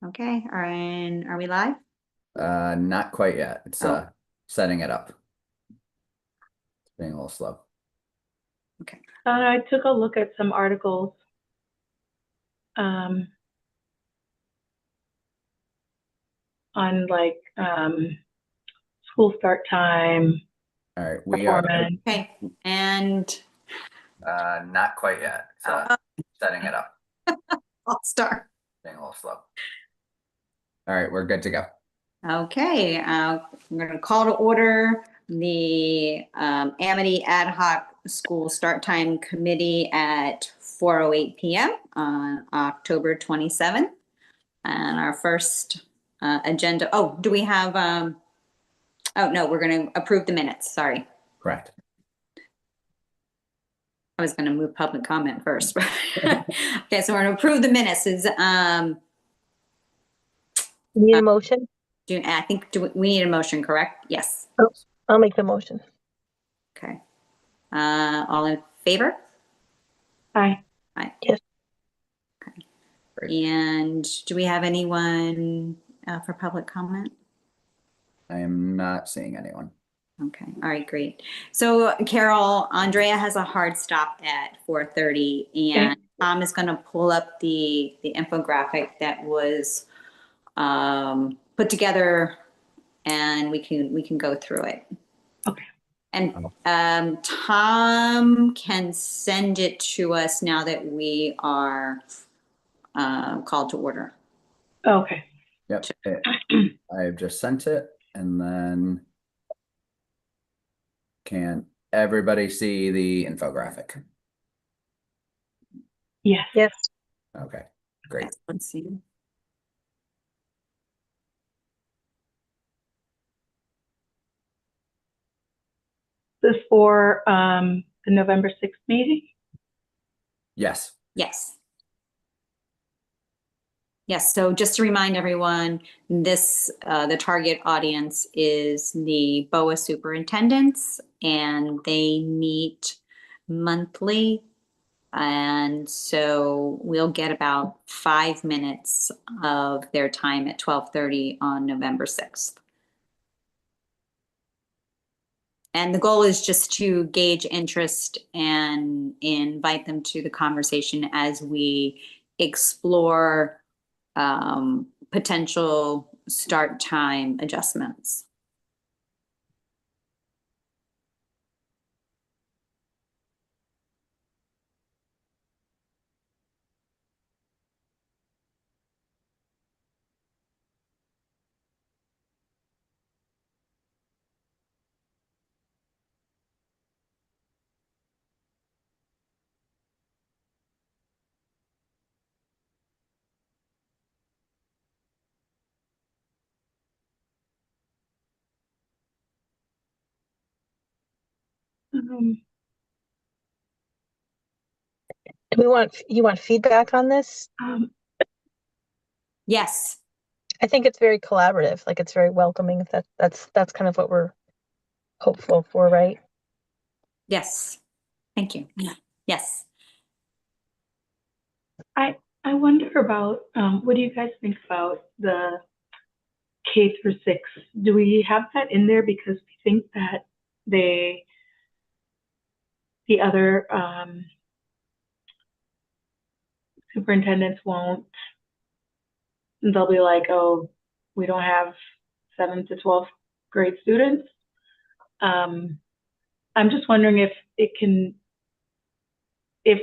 Okay, and are we live? Not quite yet. It's Oh, setting it up. It's being a little slow. okay. I took a look at some articles um, on school start time, All right, we are performance. Okay, and not quite yet. It's setting it up. I'll start. Being a little slow. All right, we're good to go. Okay, I'm going to call to order the Amity Ad Hoc School Start Time Committee at 4:08 p.m. on October 27th. And our first agenda, do we have, oh no, we're going to approve the minutes, sorry. Correct. I was going to move public comment first. Okay, so we're going to approve the minutes. You need a motion? I think we need a motion, correct? Yes. Oh, I'll make the motion. Okay. All in favor? Hi. Aye. Yes. Okay. Great. And do we have anyone for public comment? I am not seeing anyone. Okay. All right, great. So Carol, Andrea has a hard stop at 4:30 and Okay. Tom is going to pull up the infographic that was put together and we can go through it. Okay. And Tom can send it to us now that we are called to order. Okay. Yep. I've just sent it, and then can everybody see the infographic? Yes. Yes. Okay, great. Yes, let's see. This is for the November 6th meeting. Yes. Yes. Yes, so just to remind everyone, this the target audience is the BOE superintendents, and they meet monthly. And so we'll get about 5 minutes of their time at 12:30 on November 6th. And the goal is just to gauge interest and invite them to the conversation as we explore potential start time adjustments. Um, You want feedback on this? um, Yes. I think it's very collaborative, like it's very welcoming. If that's kind of what we're hopeful for, right? Yes. Thank you. Yes. I wonder about what do you guys think about the K through 6? Do we have that in there because we think that the other superintendents won't? They'll be like, oh, we don't have 7th to 12th grade students. I'm just wondering if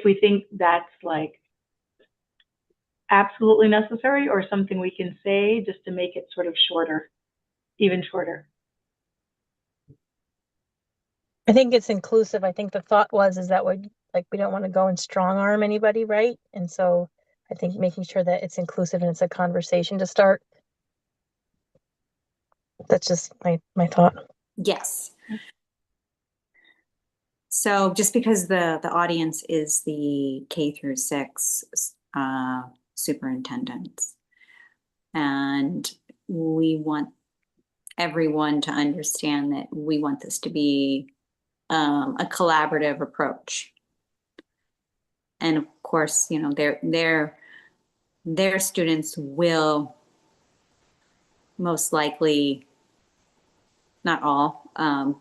we think that's like absolutely necessary or something we can say just to make it sort of shorter, even shorter. I think it's inclusive. I think the thought is that we don't want to go and strong arm anybody, right? And so I think making sure that it's inclusive and it's a conversation to start. That's just my thought. Yes. So just because the audience is the K through 6 superintendents, and we want everyone to understand that we want this to be a collaborative approach. And of course, you know, their students will most likely, not all,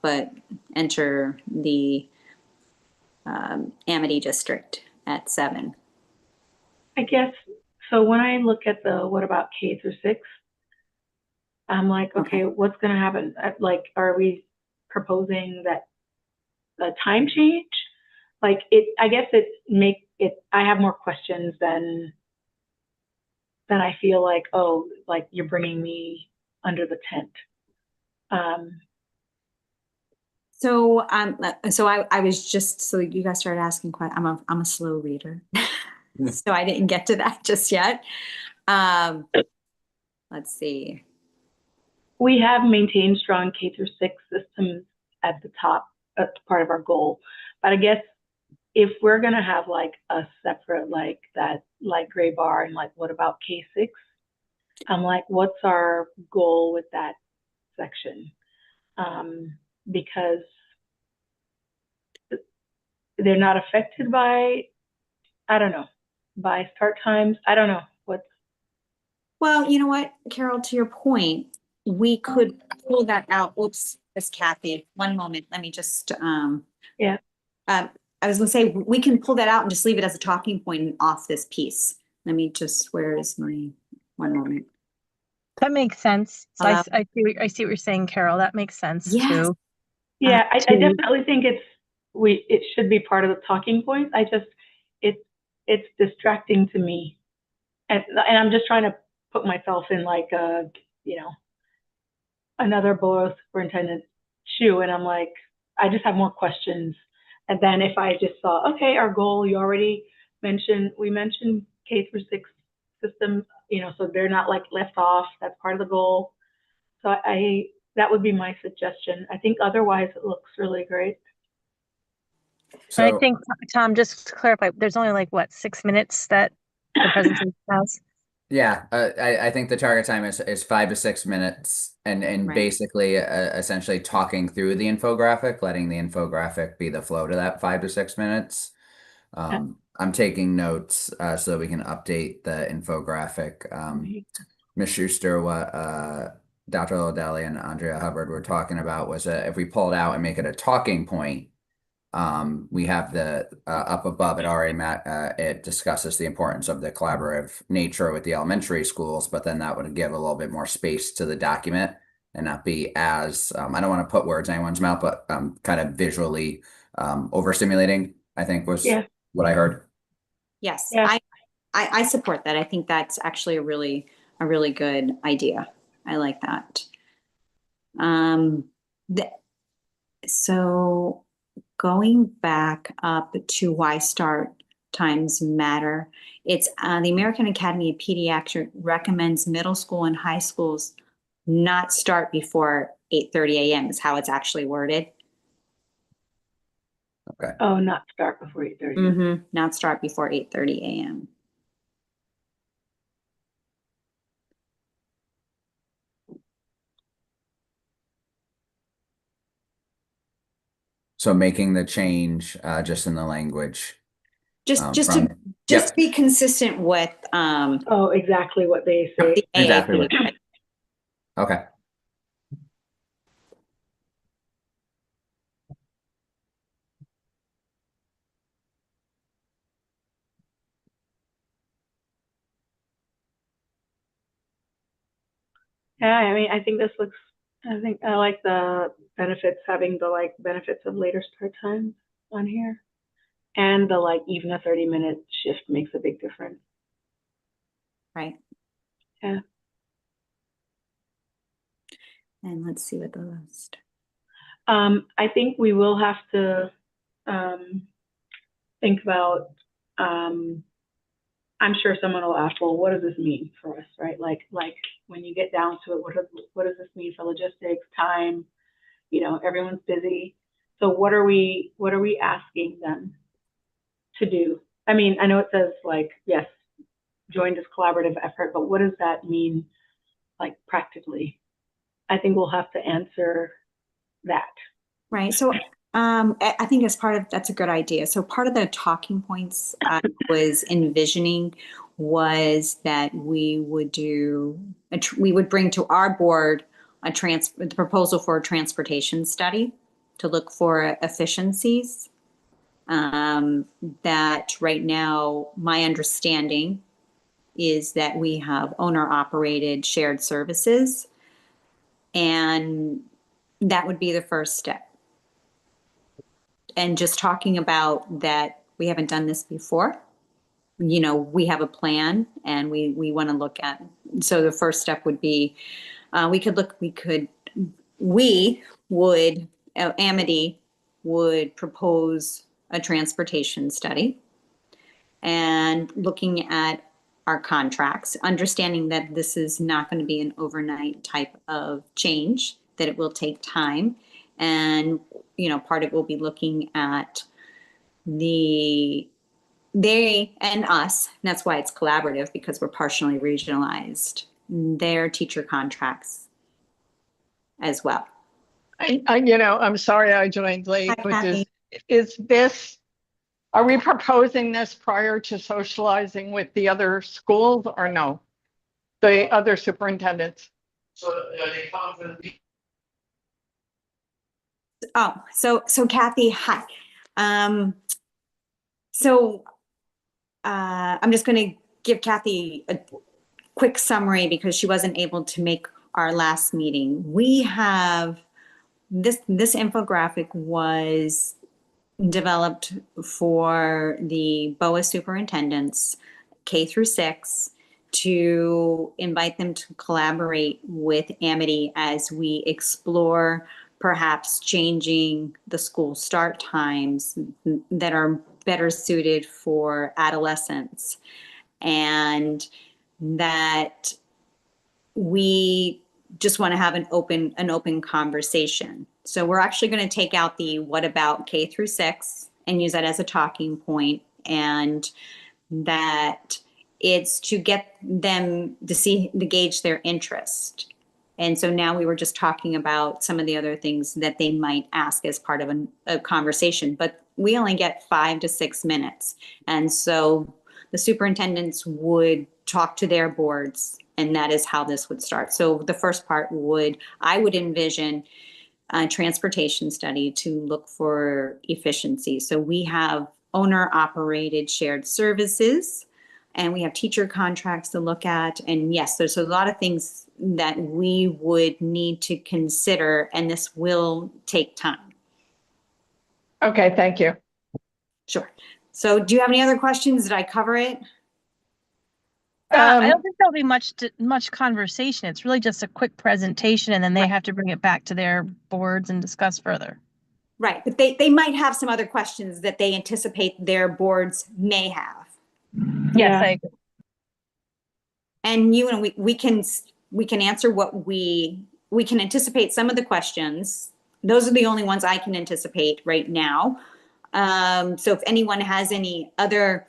but enter the Amity district at 7. I guess, so when I look at the, what about K through 6? I'm like, okay, what's gonna happen? Like, are we proposing that the time change? Like I guess I have more questions than I feel like, oh, like you're bringing me under the tent. So I was just, so you guys started asking questions. I'm a slow reader. So I didn't get to that just yet. Let's see. We have maintained strong K through 6 systems at the top. That's part of our goal. But I guess if we're gonna have like a separate, like that light gray bar and like, what about K6? I'm like, what's our goal with that section? Because they're not affected by, I don't know, by start times. I don't know what's. Well, you know what, Carol, to your point, we could pull that out. Oops, it's Kathy. One moment. Let me just, Yeah. I was gonna say, we can pull that out and just leave it as a talking point off this piece. Let me just, where is my, one moment. That makes sense. So I see what you're saying, Carol. That makes sense Yes. too. Yeah, I definitely think it should be part of the talking points. It's distracting to me, and I'm just trying to put myself in like another borough superintendent shoe, and I'm like, I just have more questions. And then if I just saw, okay, our goal, you already mentioned, we mentioned K through 6 systems, so they're not like left off. That's part of the goal. So that would be my suggestion. I think otherwise it looks really great. I So, think, Tom, just to clarify, there's only like what, 6 minutes that the presentation has? yeah, I think the target time is 5 to 6 minutes, and Right. basically essentially talking through the infographic, letting the infographic be the flow to that 5 to 6 minutes. I'm taking notes so that we can update the infographic. Ms. Schuster, what Dr. Lodelli and Andrea Hubbard were talking about was if we pull it out and make it a talking point. We have the up above it already, it discusses the importance of the collaborative nature with the elementary schools, but then that would give a little bit more space to the document and not be as, I don't want to put words in anyone's mouth, but kind of visually overstimulating, I think was what I heard. Yes, Yeah. I support that. I think that's actually a really good idea. I like that. So going back up to why start times matter, it's the American Academy of Pediatrics recommends middle school and high schools not start before 8:30 a.m. is how it's actually worded. Okay. Oh, not start before 8:30. Not start before 8:30 a.m. So making the change just in the language. Just be consistent with Oh, exactly what they say. the Exactly. AAP. Okay. Yeah, I mean, I think I like the benefits, having the benefits of later start times on here. And the even a 30-minute shift makes a big difference. Right. Yeah. And let's see what the list. I think we will have to think about, I'm sure someone will ask, well, what does this mean for us, right? Like when you get down to it, what does this mean for logistics, time? Everyone's busy. So what are we asking them to do? I mean, I know it says yes, join this collaborative effort, but what does that mean practically? I think we'll have to answer that. Right. So I think that's a good idea. So part of the talking points I was envisioning was that we would we would bring to our board the proposal for a transportation study to look for efficiencies. That right now, my understanding is that we have owner-operated shared services, and that would be the first step. And just talking about that, we haven't done this before. You know, we have a plan, and we want to look at. So the first step would be, Amity would propose a transportation study and looking at our contracts, understanding that this is not going to be an overnight type of change, that it will take time. And, you know, part of it will be looking at they and us, and that's why it's collaborative, because we're partially regionalized, their teacher contracts as well. I'm sorry I joined late, Hi, but Kathy. are we proposing this prior to socializing with the other schools or no? The other superintendents? Oh, so Kathy, hi. I'm just going to give Kathy a quick summary because she wasn't able to make our last meeting. We have this infographic was developed for the BOE superintendents, K through 6, to invite them to collaborate with Amity as we explore perhaps changing the school start times that are better suited for adolescents, and that we just want to have an open conversation. So we're actually going to take out the what about K through 6 and use that as a talking point, and that it's to get them to gauge their interest. And so now we were just talking about some of the other things that they might ask as part of a conversation, but we only get 5 to 6 minutes. And so the superintendents would talk to their boards, and that is how this would start. So the first part I would envision a transportation study to look for efficiency. So we have owner-operated shared services, and we have teacher contracts to look at. And yes, there's a lot of things that we would need to consider, and this will take time. Okay, thank you. Sure. So do you have any other questions? Did I cover it? I don't think there'll be much conversation. It's really just a quick presentation, and then they have to bring it back to their boards and discuss further. Right, but they might have some other questions that they anticipate their boards may have. Yes, I agree. And we can answer what we can anticipate some of the questions. Those are the only ones I can anticipate right now. So if anyone has any other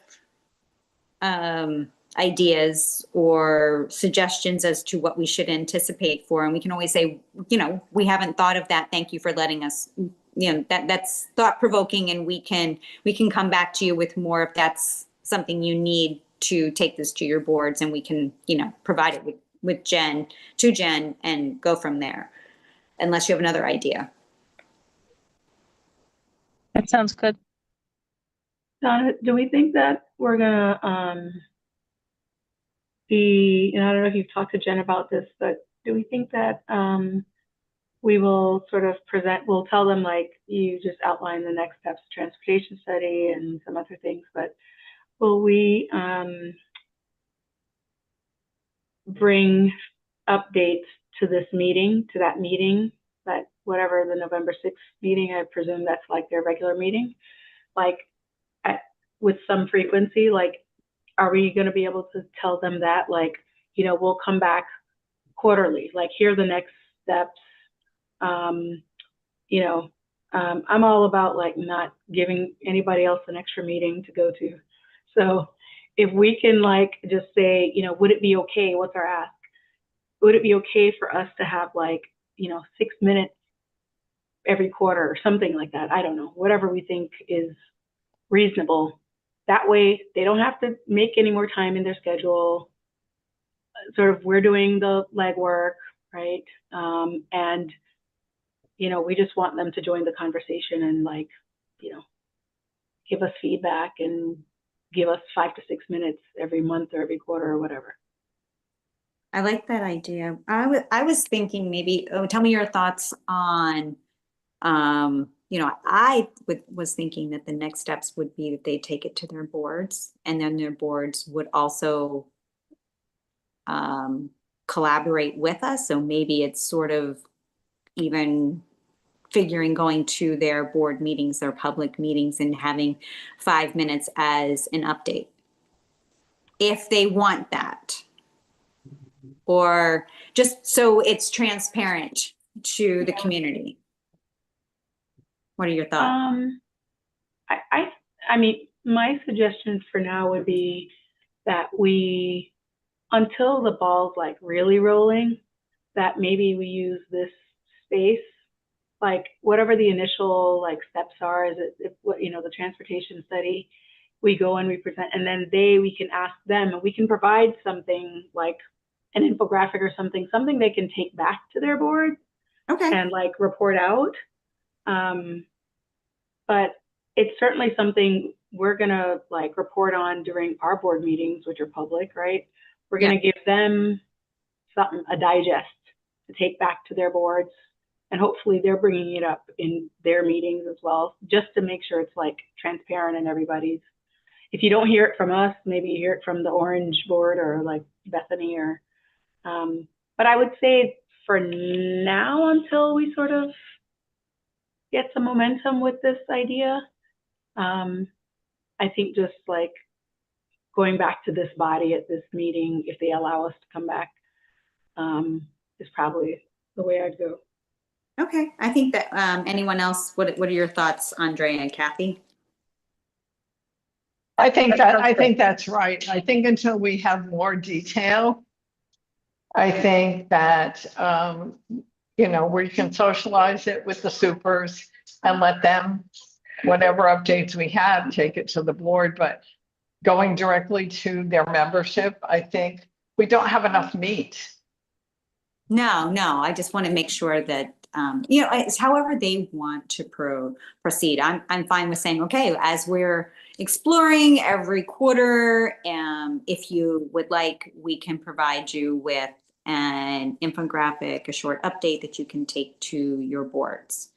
ideas or suggestions as to what we should anticipate for, and we can always say, we haven't thought of that. Thank you for letting us. That's thought provoking, and we can come back to you with more if that's something you need to take this to your boards, and we can provide it with Jen and go from there, unless you have another idea. That sounds good. Donna, do we think that we're gonna and I don't know if you've talked to Jen about this, but do we think that we will sort of we'll tell them, like you just outlined the next steps, transportation study and some other things, but will we bring updates to that meeting, that whatever the November 6th meeting, I presume that's like their regular meeting, like with some frequency, like are we going to be able to tell them that, like, we'll come back quarterly, like here are the next steps. I'm all about like not giving anybody else an extra meeting to go to. So if we can like just say, would it be okay? What's our ask? Would it be okay for us to have like, 6 minutes every quarter or something like that? I don't know, whatever we think is reasonable that way they don't have to make any more time in their schedule. Sort of we're doing the legwork, right? And, you know, we just want them to join the conversation and like, you know, give us feedback and give us 5 to 6 minutes every month or every quarter or whatever. I like that idea. I was thinking maybe, tell me your thoughts on, you know, was thinking that the next steps would be that they take it to their boards, and then their boards would also collaborate with us. So maybe it's sort of even figuring going to their board meetings, their public meetings, and having 5 minutes as an update, if they want that. Or just so it's transparent to the community. What are your thoughts? I mean, my suggestion for now would be that we, until the ball's like really rolling, that maybe we use this space, like whatever the initial like steps are, is it, if, you know, the transportation study, we go and we present, and then we can ask them, and we can provide something like an infographic or something they can take back to their board Okay. and like report out. But it's certainly something we're gonna like report on during our board meetings, which are public, right? We're gonna give them something, a digest to take back to their boards, and hopefully they're bringing it up in their meetings as well, just to make sure it's like transparent and everybody's. If you don't hear it from us, maybe you hear it from the Orange board or like Bethany or, but I would say for now, until we sort of get some momentum with this idea, I think just like going back to this body at this meeting, if they allow us to come back, is probably the way I'd go. Okay. I think that anyone else, what are your thoughts, Andrea and Kathy? I think that's right. I think until we have more detail, I think that, you know, we can socialize it with the supers and let them, whatever updates we have, take it to the board. But going directly to their membership, I think we don't have enough meat. No, I just want to make sure that, you know, it's however they want to proceed. I'm fine with saying, okay, as we're exploring every quarter, if you would like, we can provide you with an infographic, a short update that you can take to your boards.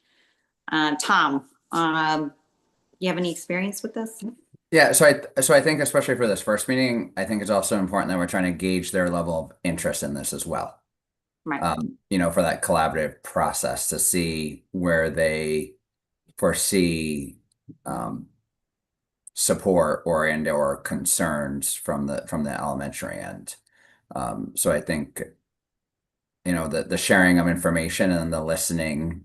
Tom, you have any experience with this? Yeah, so I think especially for this first meeting, I think it's also important that we're trying to gauge their level of interest in this as well. Right. You know, for that collaborative process to see where they foresee support or concerns from the elementary end. So I think, you know, the sharing of information and the listening,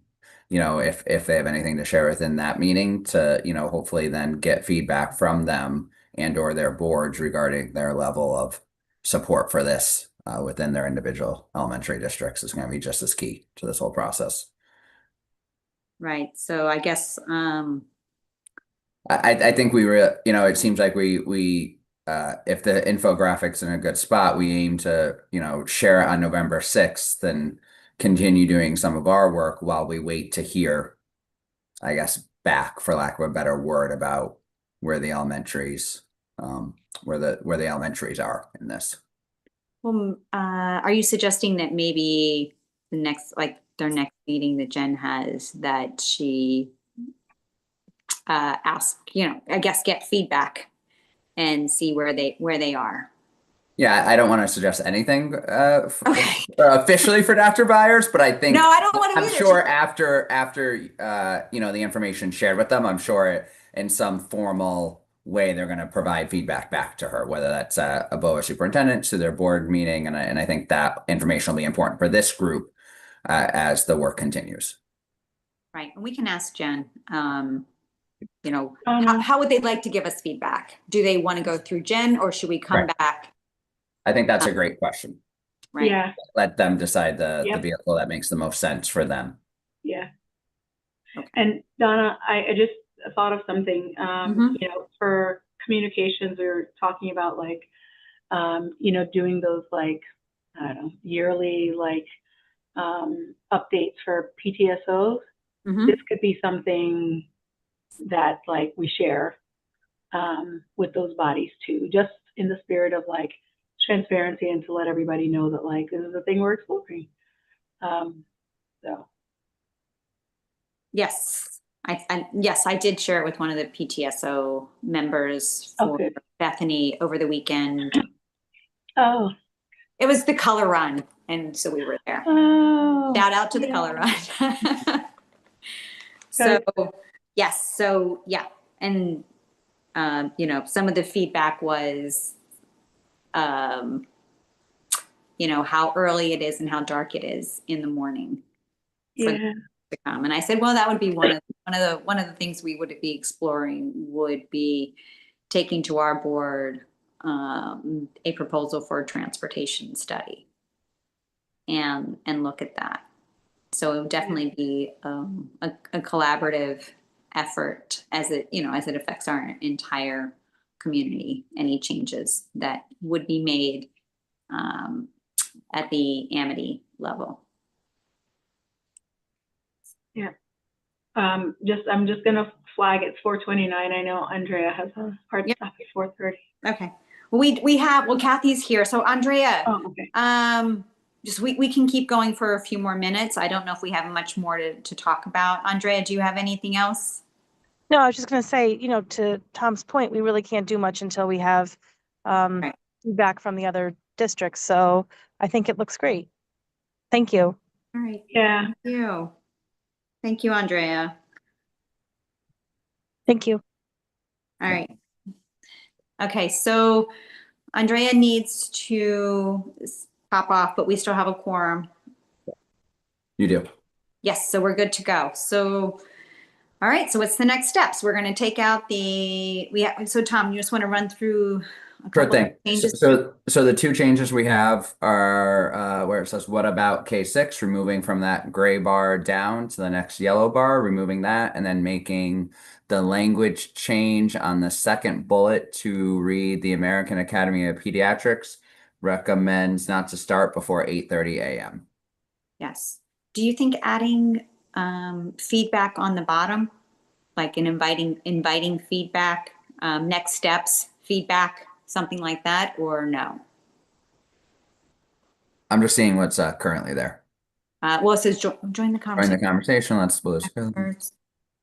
you know, if they have anything to share within that meeting, to, you know, hopefully then get feedback from them and or their boards regarding their level of support for this within their individual elementary districts is going to be just as key to this whole process. Right. So I guess I think we were, you know, it seems like we if the infographics in a good spot, we aim to, you know, share it on November 6th and continue doing some of our work while we wait to hear, I guess, back, for lack of a better word, about where the elementaries, where the elementaries are in this. well, are you suggesting that maybe their next meeting that Jen has, that she ask, you know, I guess get feedback and see where they are? Yeah, I don't want to suggest anything officially for Dr. Byers, but I think No, I don't want to I'm either. sure after you know, the information shared with them, I'm sure in some formal way they're going to provide feedback back to her, whether that's a BOE superintendent to their board meeting, and I think that information will be important for this group as the work continues. Right, and we can ask Jen. You know, how would they like to give us feedback? Do they want to go through Jen, or should we come back? I think that's a great question. Right. Yeah. Let them decide the Yep. vehicle that makes the most sense for them. Yeah. Okay. And Donna, I just thought of something, Mhm. you know, for communications, we were talking about like, you know, doing those like, I don't know, yearly like updates for PTSOs. Mhm. This could be something that like we share with those bodies too, just in the spirit of like transparency and to let everybody know that like this is a thing we're exploring. So Yes, yes, I did share it with one of the PTSO members for okay. Bethany over the weekend. Oh, It was the color run, and so we were there. oh, Shout out to the yeah. color run. So, yes, so yeah, and you know, some of the feedback was, you know, how early it is and how dark it is in the morning for Yeah. to come. And I said, well, that would be one of the things we would be exploring would be taking to our board a proposal for a transportation study and look at that. So it would definitely be a collaborative effort as it, you know, as it affects our entire community. Any changes that would be made at the Amity level. Yeah. I'm just gonna flag it's 4:29. I know Andrea has a hard Yep. stop at 4:30. Okay. We have, well, Kathy's here. So Andrea, Oh, okay. just we can keep going for a few more minutes. I don't know if we have much more to talk about. Andrea, do you have anything else? No, I was just going to say, you know, to Tom's point, we really can't do much until we have Right. feedback from the other districts. So I think it looks great. Thank you. All right. Yeah. Thank you. Thank you, Andrea. Thank you. All right. Okay, so Andrea needs to pop off, but we still have a quorum. You do. Yes, so we're good to go. So, all right, so what's the next steps? We're going to take out so Tom, you just want to run through a Sure couple of thing. changes? So the two changes we have are where it says what about K6, removing from that gray bar down to the next yellow bar, removing that, and then making the language change on the second bullet to read the American Academy of Pediatrics recommends not to start before 8:30 a.m. Yes. Do you think adding feedback on the bottom, like an inviting feedback, next steps, feedback, something like that, or no? I'm just seeing what's currently there. Well, it says join the Join the conversation. conversation. Let's Experts,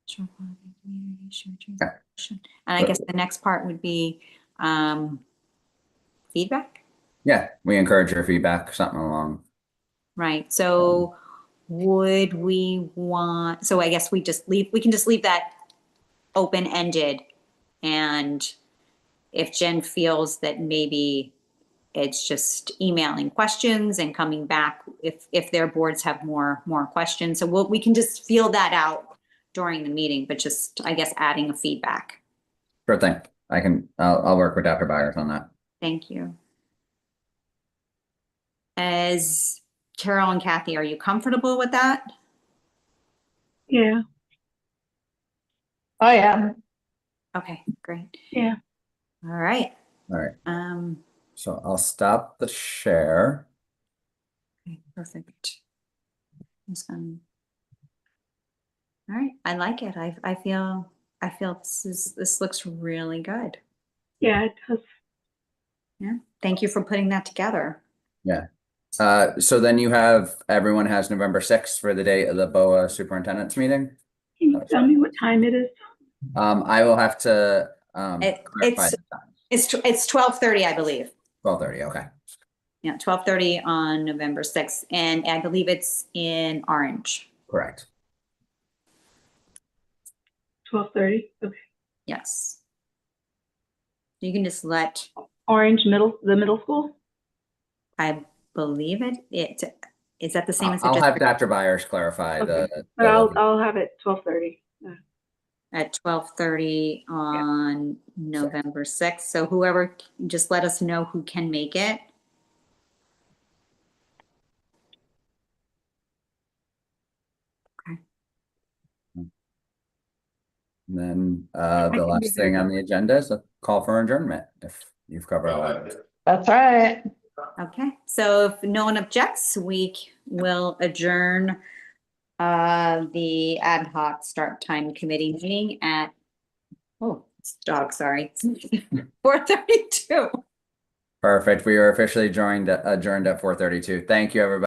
share quality community, share Okay. transition. And I guess the next part would be feedback, Yeah, we encourage your feedback, something along. right? So would we want, so I guess we can just leave that open-ended. And if Jen feels that maybe it's just emailing questions and coming back if their boards have more questions. So we can just feel that out during the meeting, but just, I guess, adding a feedback. Sure thing. I'll work with Dr. Byers on that. Thank you. As Carol and Kathy, are you comfortable with that? Yeah. I am. Okay, great. Yeah. All right. All right. So I'll stop the share. Okay, perfect. All right, I like it. I feel this looks really good. Yeah, it does. Yeah. Thank you for putting that together. Yeah. So then everyone has November 6th for the date of the BOA superintendent's meeting. Can you tell me what time it is? I will have to clarify It's the time. it's 12:30, I believe. 12:30. Okay. Yeah, 12:30 on November 6th, and I believe it's in Orange. Correct. 12:30. Okay. Yes. You can just let, Orange the middle school? I believe is that the same as the I'll have district Dr. Byers clarify Okay. the But I'll have it 12:30. Yeah. at 12:30 on November 6th. So whoever, just let us know who can make it. Okay. And then the can be last thing very on the agenda is a call for adjournment, if you've covered all of it. That's right. Okay, so if no one objects, we will adjourn the ad hoc start time committee meeting at, oh, it's dog, sorry, 4:32. Perfect. We are officially adjourned at 4:32. Thank you, everybody.